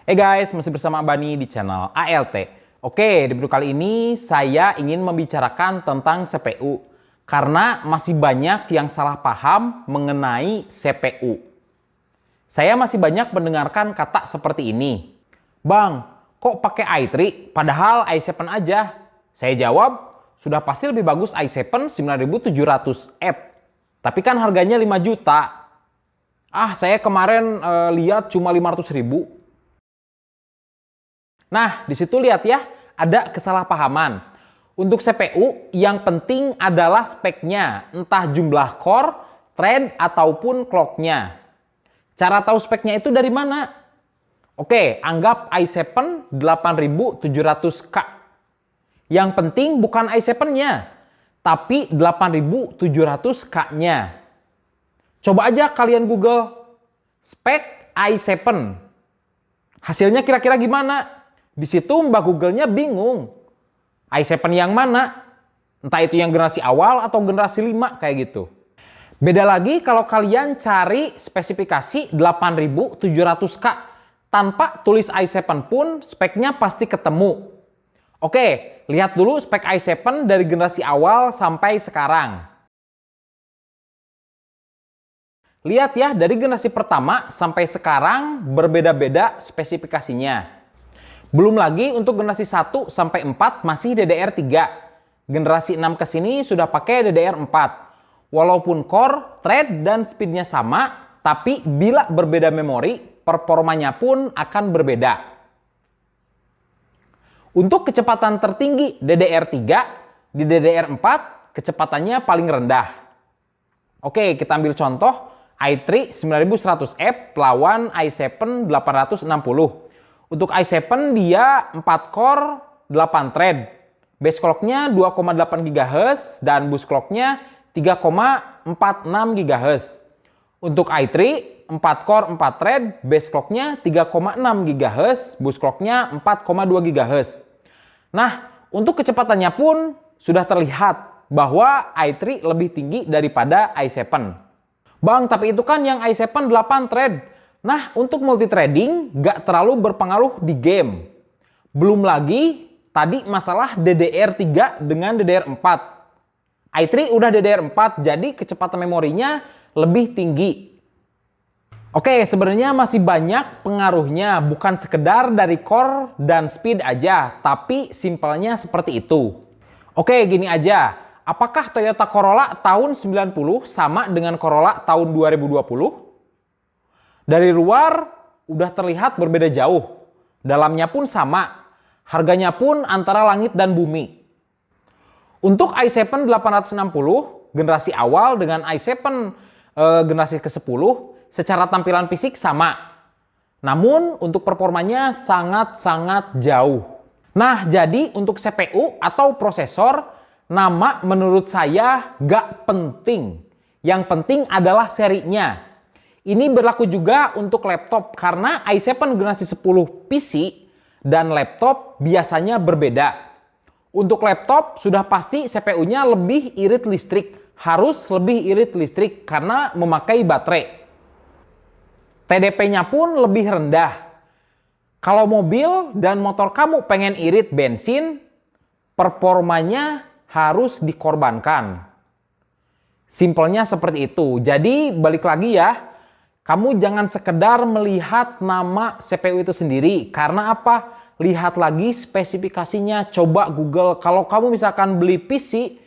Hey guys, masih bersama Bani di channel ALT. Oke, di video kali ini saya ingin membicarakan tentang CPU. Karena masih banyak yang salah paham mengenai CPU. Saya masih banyak mendengarkan kata seperti ini. Bang, kok pakai i3 padahal i7 aja? Saya jawab, sudah pasti lebih bagus i7 9700F. Tapi kan harganya 5 juta. Saya kemarin lihat cuma 500.000. Nah, di situ lihat ya, ada kesalahpahaman. Untuk CPU, yang penting adalah speknya, entah jumlah core, thread, ataupun clocknya. Cara tahu speknya itu dari mana? Oke, anggap i7 8700K. Yang penting bukan i7-nya, tapi 8700K-nya. Coba aja kalian Google spek i7. Hasilnya kira-kira gimana? Di situ Mbak Google-nya bingung. i7 yang mana? Entah itu yang generasi awal atau generasi 5 kayak gitu. Beda lagi kalau kalian cari spesifikasi 8700K. Tanpa tulis i7 pun speknya pasti ketemu. Oke, lihat dulu spek i7 dari generasi awal sampai sekarang. Lihat ya, dari generasi pertama sampai sekarang berbeda-beda spesifikasinya. Belum lagi untuk generasi 1 sampai 4 masih DDR3. Generasi 6 ke sini sudah pakai DDR4. Walaupun core, thread, dan speednya sama, tapi bila berbeda memori, performanya pun akan berbeda. Untuk kecepatan tertinggi DDR3, di DDR4 kecepatannya paling rendah. Oke, kita ambil contoh i3 9100F lawan i7 860. Untuk i7 dia 4 core, 8 thread. Base clocknya 2,8 GHz dan boost clocknya 3,46 GHz. Untuk i3 4 core, 4 thread, base clocknya 3,6 GHz, boost clocknya 4,2 GHz. Nah, untuk kecepatannya pun sudah terlihat bahwa i3 lebih tinggi daripada i7. Bang, tapi itu kan yang i7 8 thread. Nah, untuk multithreading gak terlalu berpengaruh di game. Belum lagi tadi masalah DDR3 dengan DDR4. i3 udah DDR4, jadi kecepatan memorinya lebih tinggi. Oke, sebenarnya masih banyak pengaruhnya, bukan sekedar dari core dan speed aja, tapi simpelnya seperti itu. Oke, gini aja. Apakah Toyota Corolla tahun 90 sama dengan Corolla tahun 2020? Dari luar udah terlihat berbeda jauh. Dalamnya pun sama. Harganya pun antara langit dan bumi. Untuk i7 860 generasi awal dengan i7 generasi ke-10 secara tampilan fisik sama. Namun untuk performanya sangat-sangat jauh. Nah, jadi untuk CPU atau prosesor, nama menurut saya gak penting. Yang penting adalah serinya. Ini berlaku juga untuk laptop karena i7 generasi 10 PC dan laptop biasanya berbeda. Untuk laptop sudah pasti CPU-nya lebih irit listrik. Harus lebih irit listrik karena memakai baterai. TDP-nya pun lebih rendah. Kalau mobil dan motor kamu pengen irit bensin, performanya harus dikorbankan. Simpelnya seperti itu. Jadi balik lagi ya, kamu jangan sekedar melihat nama CPU itu sendiri. Karena apa? Lihat lagi spesifikasinya, coba Google. Kalau kamu misalkan beli PC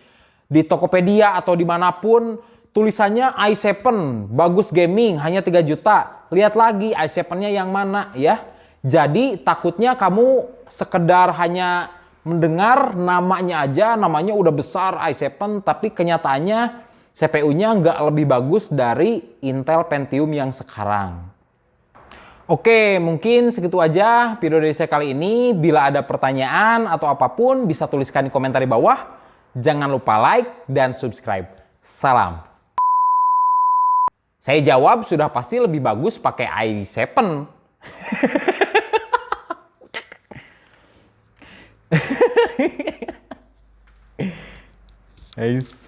di Tokopedia atau dimanapun, tulisannya i7, bagus gaming, hanya 3 juta. Lihat lagi i7-nya yang mana ya. Jadi takutnya kamu sekedar hanya mendengar namanya aja, namanya udah besar i7, tapi kenyataannya CPU-nya nggak lebih bagus dari Intel Pentium yang sekarang. Oke, mungkin segitu aja video dari saya kali ini. Bila ada pertanyaan atau apapun, bisa tuliskan di komentar di bawah. Jangan lupa like dan subscribe. Salam. Saya jawab sudah pasti lebih bagus pakai i7. Nice.